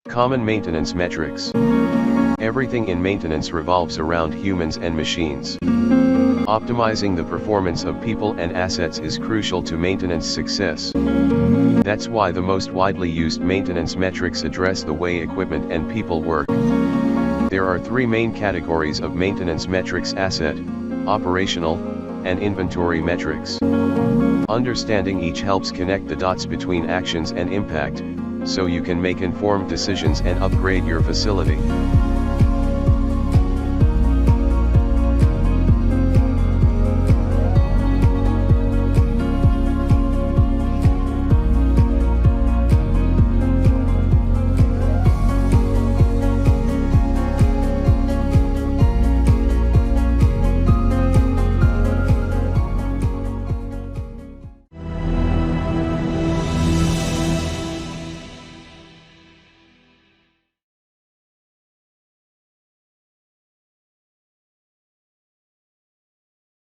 Common maintenance metrics. Everything in maintenance revolves around humans and machines. Optimizing the performance of people and assets is crucial to maintenance success. That's why the most widely used maintenance metrics address the way equipment and people work. There are three main categories of maintenance metrics: asset, operational, and inventory metrics. Understanding each helps connect the dots between actions and impact, so you can make informed decisions and upgrade your facility.